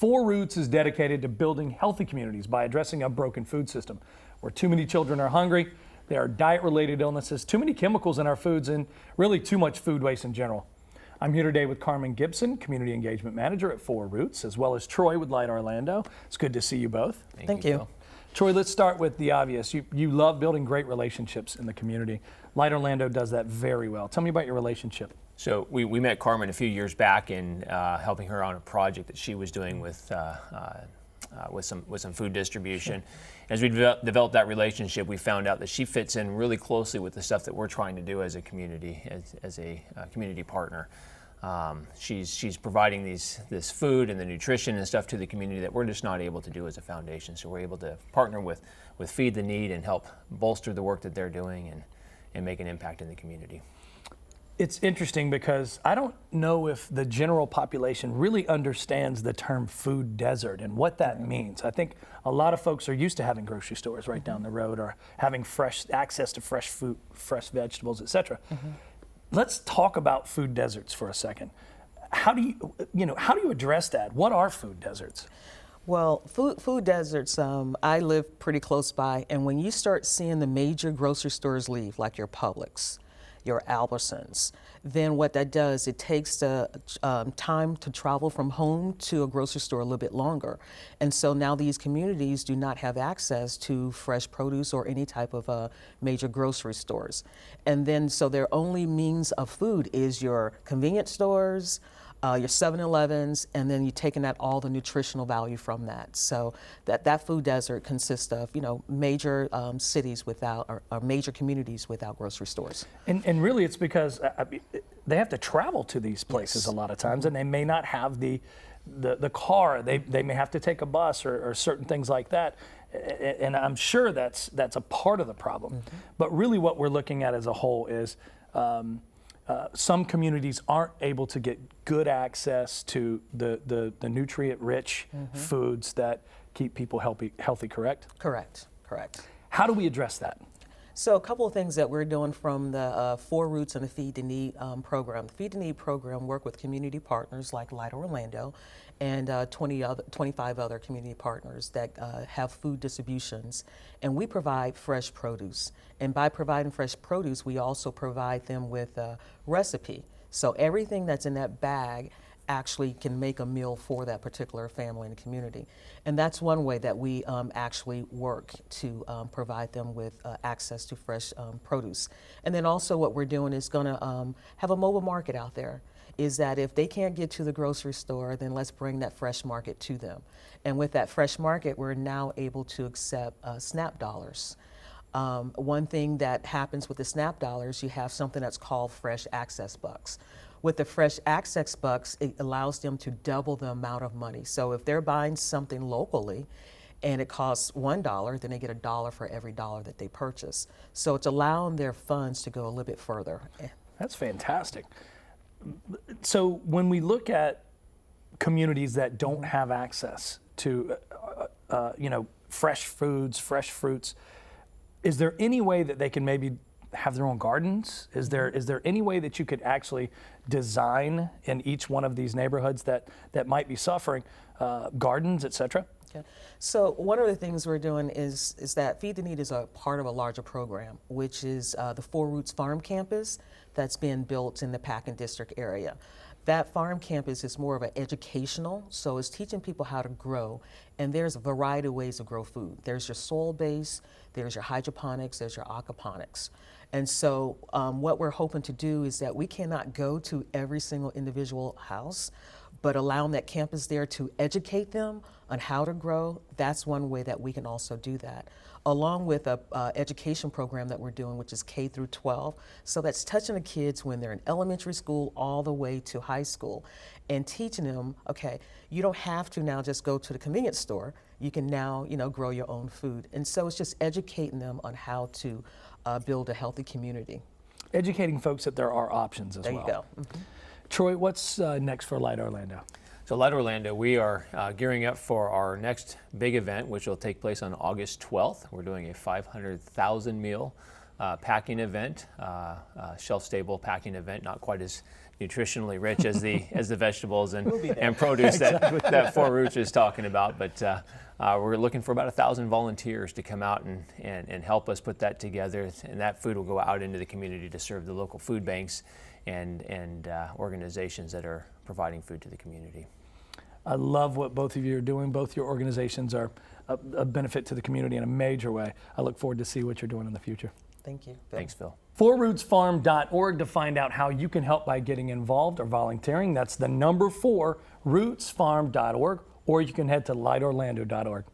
Four Roots is dedicated to building healthy communities by addressing a broken food system where too many children are hungry, there are diet-related illnesses, too many chemicals in our foods, and really too much food waste in general. I'm here today with Carmen Gibson, Community Engagement Manager at Four Roots, as well as Troy with Light Orlando. It's good to see you both. Thank you. Phil. Troy, let's start with the obvious. You love building great relationships in the community. Light Orlando does that very well. Tell me about your relationship. So we met Carmen a few years back in helping her on a project that she was doing with some food distribution. Sure. As we developed that relationship, we found out that she fits in really closely with the stuff that we're trying to do as a community, as a community partner. She's providing this food and the nutrition and stuff to the community that we're just not able to do as a foundation. So we're able to partner with Feed the Need and help bolster the work that they're doing and make an impact in the community. It's interesting because I don't know if the general population really understands the term food desert and what that means. I think a lot of folks are used to having grocery stores right down the road or having access to fresh food, fresh vegetables, etc. Let's talk about food deserts for a second. How do you address that? What are food deserts? Well, food deserts, I live pretty close by, and when you start seeing the major grocery stores leave, like your Publix, your Albertsons, then what that does, it takes the time to travel from home to a grocery store a little bit longer. And so now these communities do not have access to fresh produce or any type of major grocery stores. And then so their only means of food is your convenience stores, your 7-Elevens, and then you're taking out all the nutritional value from that. So that food desert consists of, major cities without, or major communities without grocery stores. And really it's because they have to travel to these places a lot of times, and they may not have the car. They may have to take a bus or certain things like that. And I'm sure that's a part of the problem. But really what we're looking at as a whole is some communities aren't able to get good access to the nutrient-rich foods that keep people healthy, correct? Correct. How do we address that? So a couple of things that we're doing from the Four Roots and the Feed the Need program. The Feed the Need program work with community partners like Light Orlando and 25 other community partners that have food distributions. And we provide fresh produce. And by providing fresh produce, we also provide them with a recipe. So everything that's in that bag actually can make a meal for that particular family and community. And that's one way that we actually work to provide them with access to fresh produce. And then also what we're doing is going to have a mobile market out there. Is that if they can't get to the grocery store, then let's bring that fresh market to them. And with that fresh market, we're now able to accept SNAP dollars. One thing that happens with the SNAP dollars, you have something that's called Fresh Access Bucks. With the Fresh Access Bucks, it allows them to double the amount of money. So if they're buying something locally and it costs $1, then they get $1 for every dollar that they purchase. So it's allowing their funds to go a little bit further. That's fantastic. So when we look at communities that don't have access to, fresh foods, fresh fruits, is there any way that they can maybe have their own gardens? Is there any way that you could actually design in each one of these neighborhoods that might be suffering gardens, et cetera? Okay. So one of the things we're doing is that Feed the Need is a part of a larger program, which is the Four Roots Farm Campus that's being built in the Packin District area. That farm campus is more of an educational, so it's teaching people how to grow, and there's a variety of ways to grow food. There's your soil-based, there's your hydroponics, there's your aquaponics. And so what we're hoping to do is that we cannot go to every single individual house, but allowing that campus there to educate them on how to grow, that's one way that we can also do that. Along with a education program that we're doing, which is K through 12. So that's touching the kids when they're in elementary school all the way to high school and teaching them, okay, you don't have to now just go to the convenience store. You can now, grow your own food. And so it's just educating them on how to build a healthy community. Educating folks that there are options as well. There you go. Troy, what's next for Light Orlando? So Light Orlando, we are gearing up for our next big event, which will take place on August 12th. We're doing a 500,000 meal packing event, shelf-stable packing event, not quite as nutritionally rich as the vegetables and produce that Four Roots is talking about. But we're looking for about 1,000 volunteers to come out and help us put that together, and that food will go out into the community to serve the local food banks and organizations that are providing food to the community. I love what both of you are doing. Both your organizations are a benefit to the community in a major way. I look forward to see what you're doing in the future. Thank you, Phil. Thanks, Phil. FourRootsFarm.org to find out how you can help by getting involved or volunteering. That's the number 4, rootsfarm.org, or you can head to lightorlando.org.